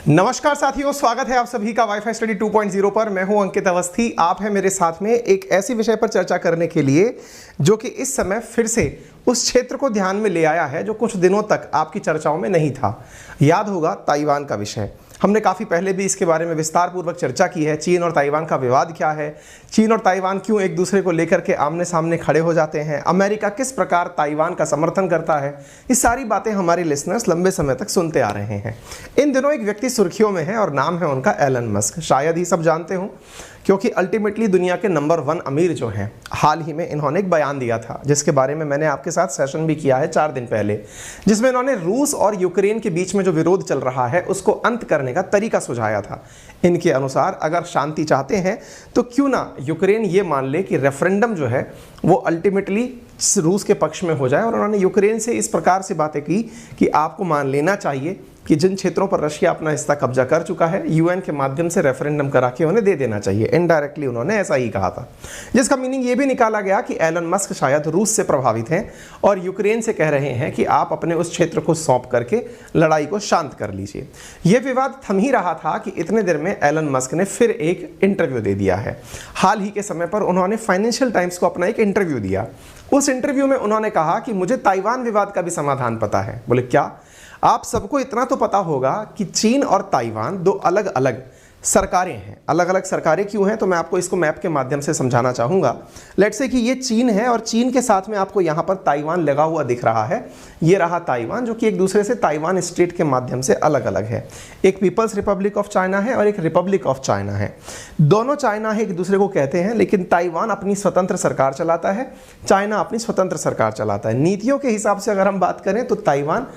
नमस्कार साथियों, स्वागत है आप सभी का वाईफाई स्टडी 2.0 पर। मैं हूं अंकित अवस्थी। आप हैं मेरे साथ में एक ऐसी विषय पर चर्चा करने के लिए जो कि इस समय फिर से उस क्षेत्र को ध्यान में ले आया है जो कुछ दिनों तक आपकी चर्चाओं में नहीं था। याद होगा ताइवान का विषय। हमने काफ़ी पहले भी इसके बारे में विस्तार पूर्वक चर्चा की है। चीन और ताइवान का विवाद क्या है, चीन और ताइवान क्यों एक दूसरे को लेकर के आमने सामने खड़े हो जाते हैं, अमेरिका किस प्रकार ताइवान का समर्थन करता है, ये सारी बातें हमारे लिसनर्स लंबे समय तक सुनते आ रहे हैं। इन दिनों एक व्यक्ति सुर्खियों में है और नाम है उनका एलन मस्क। शायद ही सब जानते हो क्योंकि अल्टीमेटली दुनिया के नंबर 1 अमीर जो हैं, हाल ही में इन्होंने एक बयान दिया था जिसके बारे में मैंने आपके साथ सेशन भी किया है 4 दिन पहले, जिसमें इन्होंने रूस और यूक्रेन के बीच में जो विरोध चल रहा है उसको अंत करने का तरीका सुझाया था। इनके अनुसार अगर शांति चाहते हैं तो क्यों ना यूक्रेन ये मान ले कि रेफरेंडम जो है वो अल्टीमेटली रूस के पक्ष में हो जाए। और उन्होंने यूक्रेन से इस प्रकार से बातें की कि आपको मान लेना चाहिए कि जिन क्षेत्रों पर रशिया अपना हिस्सा कब्जा कर चुका है, यूएन के माध्यम से रेफरेंडम करा के उन्हें दे देना चाहिए। इनडायरेक्टली उन्होंने ऐसा ही कहा था, जिसका मीनिंग ये भी निकाला गया कि एलन मस्क शायद रूस से प्रभावित हैं और यूक्रेन से कह रहे हैं कि आप अपने उस क्षेत्र को सौंप करके लड़ाई को शांत कर लीजिए। यह विवाद थम ही रहा था कि इतने देर में एलन मस्क ने फिर एक इंटरव्यू दे दिया है। हाल ही के समय पर उन्होंने फाइनेंशियल टाइम्स को अपना एक इंटरव्यू दिया। उस इंटरव्यू में उन्होंने कहा कि मुझे ताइवान विवाद का भी समाधान पता है। बोले क्या? आप सबको इतना तो पता होगा कि चीन और ताइवान 2 अलग अलग सरकारें हैं। अलग अलग सरकारें क्यों हैं तो मैं आपको इसको मैप के माध्यम से समझाना चाहूँगा। लेट्स से कि ये चीन है और चीन के साथ में आपको यहाँ पर ताइवान लगा हुआ दिख रहा है। ये रहा ताइवान, जो कि एक दूसरे से ताइवान स्टेट के माध्यम से अलग अलग है। एक पीपल्स रिपब्लिक ऑफ चाइना है और एक रिपब्लिक ऑफ चाइना है। दोनों चाइना है, एक दूसरे को कहते हैं, लेकिन ताइवान अपनी स्वतंत्र सरकार चलाता है, चाइना अपनी स्वतंत्र सरकार चलाता है। नीतियों के हिसाब से अगर हम बात करें तो ताइवान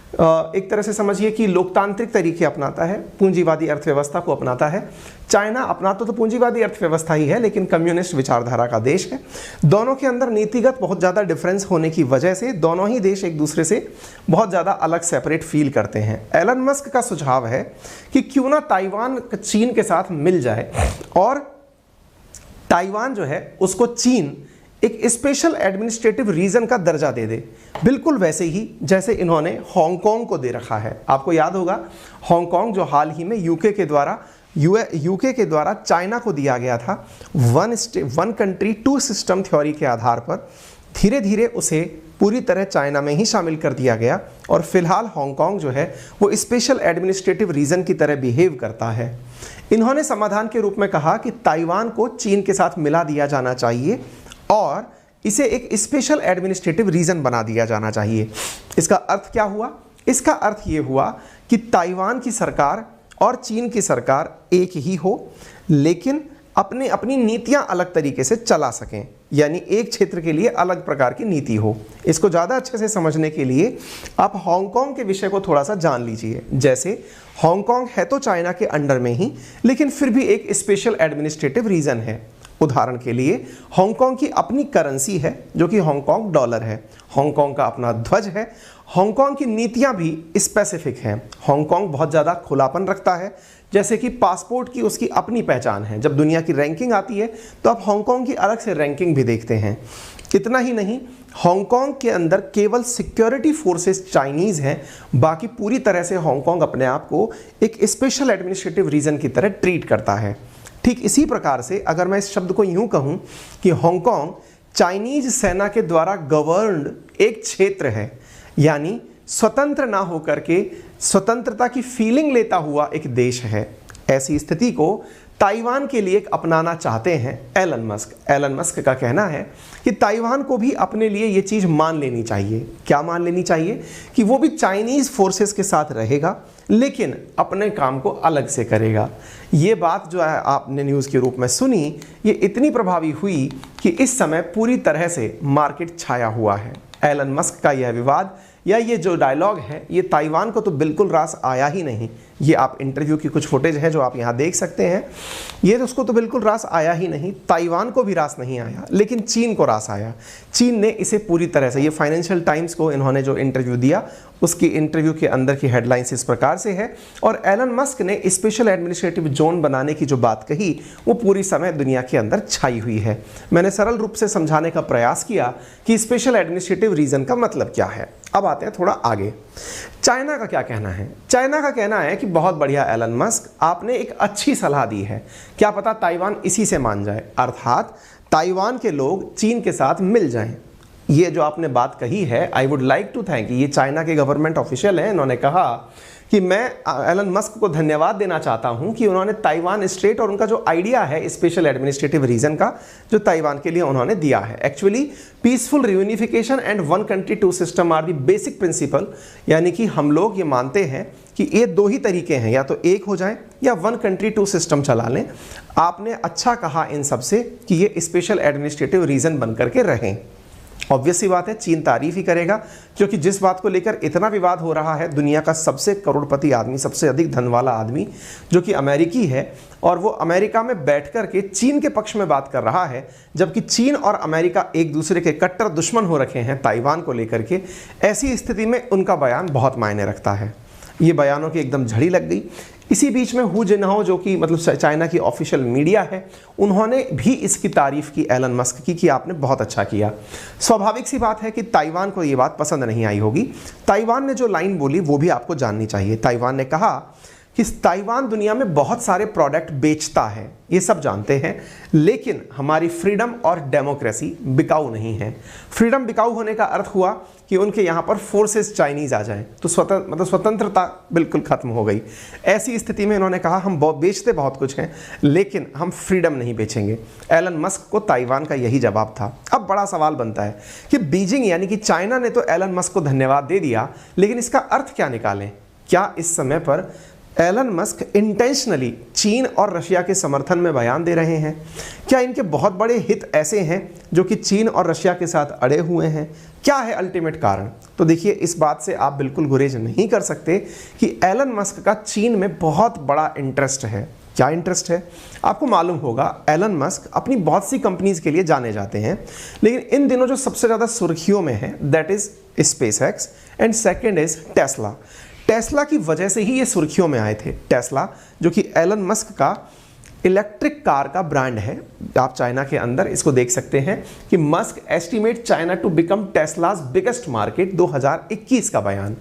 एक तरह से समझिए कि लोकतांत्रिक तरीके अपनाता है, पूंजीवादी अर्थव्यवस्था को अपनाता है। चाइना अपनाता तो पूंजीवादी अर्थव्यवस्था ही है लेकिन कम्युनिस्ट विचारधारा का देश है। दोनों के अंदर नीतिगत बहुत ज़्यादा डिफरेंस होने की वजह से दोनों ही देश एक दूसरे से बहुत ज़्यादा अलग सेपरेट फील करते हैं। एलन मस्क का सुझाव है कि क्यों ना ताइवान चीन के साथ मिल जाए और ताइवान जो है उसको चीन एक स्पेशल एडमिनिस्ट्रेटिव रीजन का दर्जा दे दे, बिल्कुल वैसे ही जैसे इन्होंने हांगकांग को दे रखा है। आपको याद होगा हांगकांग जो हाल ही में यूके के द्वारा चाइना को दिया गया था। 1 कंट्री 2 सिस्टम थ्योरी के आधार पर धीरे धीरे उसे पूरी तरह चाइना में ही शामिल कर दिया गया और फिलहाल हांगकांग जो है वो स्पेशल एडमिनिस्ट्रेटिव रीजन की तरह बिहेव करता है। इन्होंने समाधान के रूप में कहा कि ताइवान को चीन के साथ मिला दिया जाना चाहिए और इसे एक स्पेशल एडमिनिस्ट्रेटिव रीजन बना दिया जाना चाहिए। इसका अर्थ क्या हुआ? इसका अर्थ ये हुआ कि ताइवान की सरकार और चीन की सरकार एक ही हो, लेकिन अपनी नीतियां अलग तरीके से चला सकें, यानी एक क्षेत्र के लिए अलग प्रकार की नीति हो। इसको ज़्यादा अच्छे से समझने के लिए आप हांगकांग के विषय को थोड़ा सा जान लीजिए। जैसे हांगकांग है तो चाइना के अंडर में ही, लेकिन फिर भी एक स्पेशल एडमिनिस्ट्रेटिव रीजन है। उदाहरण के लिए हांगकांग की अपनी करेंसी है जो कि हांगकांग डॉलर है, हांगकांग का अपना ध्वज है, हांगकांग की नीतियां भी स्पेसिफिक हैं। हांगकांग बहुत ज़्यादा खुलापन रखता है, जैसे कि पासपोर्ट की उसकी अपनी पहचान है। जब दुनिया की रैंकिंग आती है तो आप हांगकांग की अलग से रैंकिंग भी देखते हैं। इतना ही नहीं, हांगकांग के अंदर केवल सिक्योरिटी फोर्सेस चाइनीज़ हैं, बाकी पूरी तरह से हांगकांग अपने आप को एक स्पेशल एडमिनिस्ट्रेटिव रीजन की तरह ट्रीट करता है। ठीक इसी प्रकार से अगर मैं इस शब्द को यूं कहूं कि हांगकांग चाइनीज सेना के द्वारा गवर्न्ड एक क्षेत्र है, यानी स्वतंत्र ना होकर के स्वतंत्रता की फीलिंग लेता हुआ एक देश है, ऐसी स्थिति को ताइवान के लिए अपनाना चाहते हैं एलन मस्क। एलन मस्क का कहना है कि ताइवान को भी अपने लिए ये चीज़ मान लेनी चाहिए। क्या मान लेनी चाहिए? कि वो भी चाइनीज़ फोर्सेस के साथ रहेगा लेकिन अपने काम को अलग से करेगा। ये बात जो है आपने न्यूज़ के रूप में सुनी, ये इतनी प्रभावी हुई कि इस समय पूरी तरह से मार्केट छाया हुआ है। एलन मस्क का यह विवाद या ये जो डायलॉग है ये ताइवान को तो बिल्कुल रास आया ही नहीं। ये आप इंटरव्यू की कुछ फुटेज है जो आप यहाँ देख सकते हैं, ये उसको तो बिल्कुल रास आया ही नहीं। ताइवान को भी रास नहीं आया, लेकिन चीन को रास आया। चीन ने इसे पूरी तरह से, ये फाइनेंशियल टाइम्स को इन्होंने जो इंटरव्यू दिया उसकी इंटरव्यू के अंदर की हेडलाइंस इस प्रकार से है। और एलन मस्क ने स्पेशल एडमिनिस्ट्रेटिव जोन बनाने की जो बात कही वो पूरी समय दुनिया के अंदर छाई हुई है। मैंने सरल रूप से समझाने का प्रयास किया कि स्पेशल एडमिनिस्ट्रेटिव रीजन का मतलब क्या है। अब आते हैं थोड़ा आगे। चाइना का क्या कहना है? चाइना का कहना है कि बहुत बढ़िया एलन मस्क, आपने एक अच्छी सलाह दी है, क्या पता ताइवान इसी से मान जाए, अर्थात ताइवान के लोग चीन के साथ मिल जाएं। ये जो आपने बात कही है, I would like to thank, ये चाइना के गवर्नमेंट ऑफिशियल हैं, इन्होंने कहा कि मैं एलन मस्क को धन्यवाद देना चाहता हूं कि उन्होंने ताइवान स्टेट और उनका जो आइडिया है स्पेशल एडमिनिस्ट्रेटिव रीजन का, जो ताइवान के लिए उन्होंने दिया है। Actually peaceful reunification and one country two system are the basic principle, यानी कि हम लोग ये मानते हैं कि ये दो ही तरीके हैं, या तो एक हो जाए या वन कंट्री टू सिस्टम चला लें। आपने अच्छा कहा इन सबसे कि ये स्पेशल एडमिनिस्ट्रेटिव रीजन बन करके रहें। ऑब्वियस सी बात है, चीन तारीफ ही करेगा, क्योंकि जिस बात को लेकर इतना विवाद हो रहा है, दुनिया का सबसे करोड़पति आदमी, सबसे अधिक धन वाला आदमी जो कि अमेरिकी है, और वो अमेरिका में बैठ कर के चीन के पक्ष में बात कर रहा है, जबकि चीन और अमेरिका एक दूसरे के कट्टर दुश्मन हो रखे हैं ताइवान को लेकर के। ऐसी स्थिति में उनका बयान बहुत मायने रखता है। ये बयानों की एकदम झड़ी लग गई। इसी बीच में हू जिनहो, जो कि मतलब चाइना की ऑफिशियल मीडिया है, उन्होंने भी इसकी तारीफ की एलन मस्क की कि आपने बहुत अच्छा किया। स्वाभाविक सी बात है कि ताइवान को ये बात पसंद नहीं आई होगी। ताइवान ने जो लाइन बोली वो भी आपको जाननी चाहिए। ताइवान ने कहा कि ताइवान दुनिया में बहुत सारे प्रोडक्ट बेचता है, ये सब जानते हैं, लेकिन हमारी फ्रीडम और डेमोक्रेसी बिकाऊ नहीं है। फ्रीडम बिकाऊ होने का अर्थ हुआ कि उनके यहाँ पर फोर्सेस चाइनीज आ जाएं, तो स्वतंत्रता बिल्कुल खत्म हो गई। ऐसी स्थिति में इन्होंने कहा हम बेचते बहुत कुछ हैं, लेकिन हम फ्रीडम नहीं बेचेंगे। एलन मस्क को ताइवान का यही जवाब था। अब बड़ा सवाल बनता है कि बीजिंग यानी कि चाइना ने तो एलन मस्क को धन्यवाद दे दिया, लेकिन इसका अर्थ क्या निकालें? क्या इस समय पर एलन मस्क इंटेंशनली चीन और रशिया के समर्थन में बयान दे रहे हैं? क्या इनके बहुत बड़े हित ऐसे हैं जो कि चीन और रशिया के साथ अड़े हुए हैं? क्या है अल्टीमेट कारण? तो देखिए, इस बात से आप बिल्कुल गुरेज नहीं कर सकते कि एलन मस्क का चीन में बहुत बड़ा इंटरेस्ट है। क्या इंटरेस्ट है? आपको मालूम होगा, एलन मस्क अपनी बहुत सी कंपनीज के लिए जाने जाते हैं, लेकिन इन दिनों जो सबसे ज़्यादा सुर्खियों में है that is SpaceX and second is Tesla. Tesla की वजह से ही ये सुर्खियों में आए थे। टेस्ला जो कि एलन मस्क का इलेक्ट्रिक कार का ब्रांड है, आप चाइना के अंदर इसको देख सकते हैं कि Musk estimate China to become Tesla's biggest market, 2021 का बयान।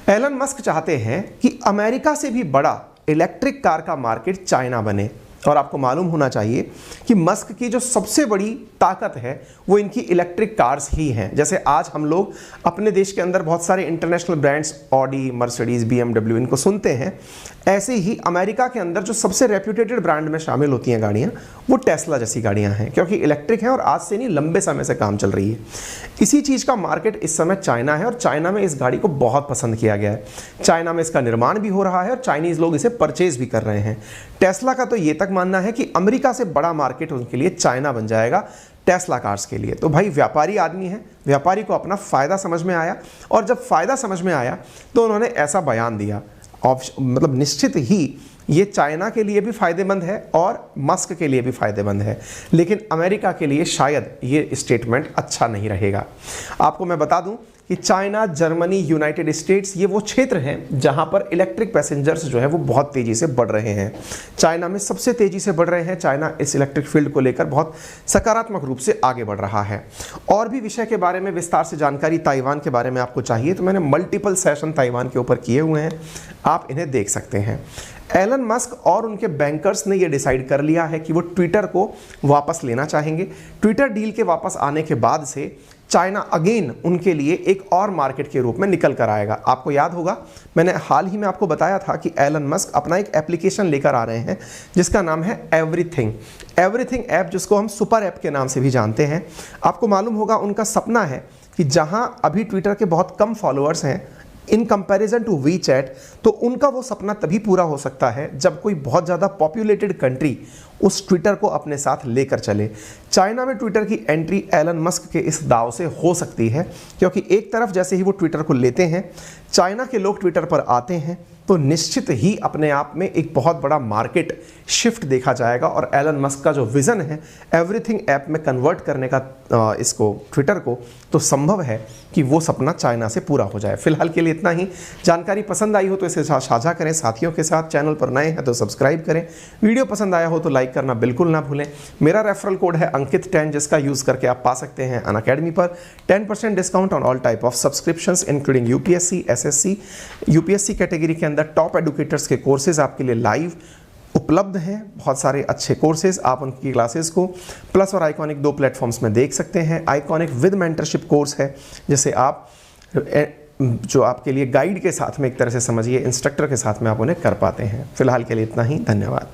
एलन मस्क चाहते हैं कि अमेरिका से भी बड़ा इलेक्ट्रिक कार का मार्केट चाइना बने। और आपको मालूम होना चाहिए कि मस्क की जो सबसे बड़ी ताकत है वो इनकी इलेक्ट्रिक कार्स ही हैं। जैसे आज हम लोग अपने देश के अंदर बहुत सारे international brands, Audi, Mercedes, BMW, इनको सुनते हैं, ऐसे ही अमेरिका के अंदर जो सबसे रेप्यूटेटेड ब्रांड में शामिल होती हैं गाड़ियाँ, वो टेस्ला जैसी गाड़ियाँ हैं, क्योंकि इलेक्ट्रिक हैं और आज से नहीं लंबे समय से काम चल रही है। इसी चीज़ का मार्केट इस समय चाइना है, और चाइना में इस गाड़ी को बहुत पसंद किया गया है। चाइना में इसका निर्माण भी हो रहा है और चाइनीज़ लोग इसे परचेज भी कर रहे हैं। टेस्ला का तो ये तक मानना है कि अमेरिका से बड़ा मार्केट उनके लिए चाइना बन जाएगा टेस्ला कार्स के लिए। तो भाई व्यापारी आदमी है, व्यापारी को अपना फ़ायदा समझ में आया, और जब फ़ायदा समझ में आया तो उन्होंने ऐसा बयान दिया। मतलब निश्चित ही ये चाइना के लिए भी फ़ायदेमंद है और मस्क के लिए भी फ़ायदेमंद है, लेकिन अमेरिका के लिए शायद ये स्टेटमेंट अच्छा नहीं रहेगा। आपको मैं बता दूं कि चाइना, जर्मनी, यूनाइटेड स्टेट्स, ये वो क्षेत्र हैं जहां पर इलेक्ट्रिक पैसेंजर्स जो है वो बहुत तेज़ी से बढ़ रहे हैं। चाइना में सबसे तेज़ी से बढ़ रहे हैं। चाइना इस इलेक्ट्रिक फील्ड को लेकर बहुत सकारात्मक रूप से आगे बढ़ रहा है। और भी विषय के बारे में विस्तार से जानकारी ताइवान के बारे में आपको चाहिए तो मैंने मल्टीपल सेशन ताइवान के ऊपर किए हुए हैं, आप इन्हें देख सकते हैं। एलन मस्क और उनके बैंकर्स ने ये डिसाइड कर लिया है कि वो ट्विटर को वापस लेना चाहेंगे। ट्विटर डील के वापस आने के बाद से चाइना अगेन उनके लिए एक और मार्केट के रूप में निकल कर आएगा। आपको याद होगा, मैंने हाल ही में आपको बताया था कि एलन मस्क अपना एक एप्लीकेशन लेकर आ रहे हैं जिसका नाम है एवरीथिंग ऐप, जिसको हम सुपर ऐप के नाम से भी जानते हैं। आपको मालूम होगा, उनका सपना है कि जहां अभी ट्विटर के बहुत कम फॉलोअर्स हैं इन कंपैरिजन टू वीचैट, तो उनका वो सपना तभी पूरा हो सकता है जब कोई बहुत ज़्यादा पॉपुलेटेड कंट्री उस ट्विटर को अपने साथ लेकर चले। चाइना में ट्विटर की एंट्री एलन मस्क के इस दाव से हो सकती है, क्योंकि एक तरफ जैसे ही वो ट्विटर को लेते हैं, चाइना के लोग ट्विटर पर आते हैं तो निश्चित ही अपने आप में एक बहुत बड़ा मार्केट शिफ्ट देखा जाएगा और एलन मस्क का जो विज़न है एवरीथिंग ऐप में कन्वर्ट करने का इसको ट्विटर को, तो संभव है कि वो सपना चाइना से पूरा हो जाए। फिलहाल के लिए इतना ही। जानकारी पसंद आई हो तो इसे साझा करें साथियों के साथ। चैनल पर नए हैं तो सब्सक्राइब करें। वीडियो पसंद आया हो तो लाइक करना बिल्कुल ना भूलें। मेरा रेफरल कोड है अंकित10, जिसका यूज़ करके आप पा सकते हैं अनअकैडमी पर 10% discount on all type of subscriptions including UPSC, SSC, UPSC category के अंदर टॉप एडुकेटर्स के कोर्सेज आपके लिए लाइव उपलब्ध हैं। बहुत सारे अच्छे कोर्सेज, आप उनकी क्लासेस को प्लस और आइकॉनिक 2 प्लेटफॉर्म्स में देख सकते हैं। आइकॉनिक विद मेंटरशिप कोर्स है, जिसे आप जो आपके लिए गाइड के साथ में एक तरह से समझिए इंस्ट्रक्टर के साथ में आप उन्हें कर पाते हैं। फिलहाल के लिए इतना ही। धन्यवाद।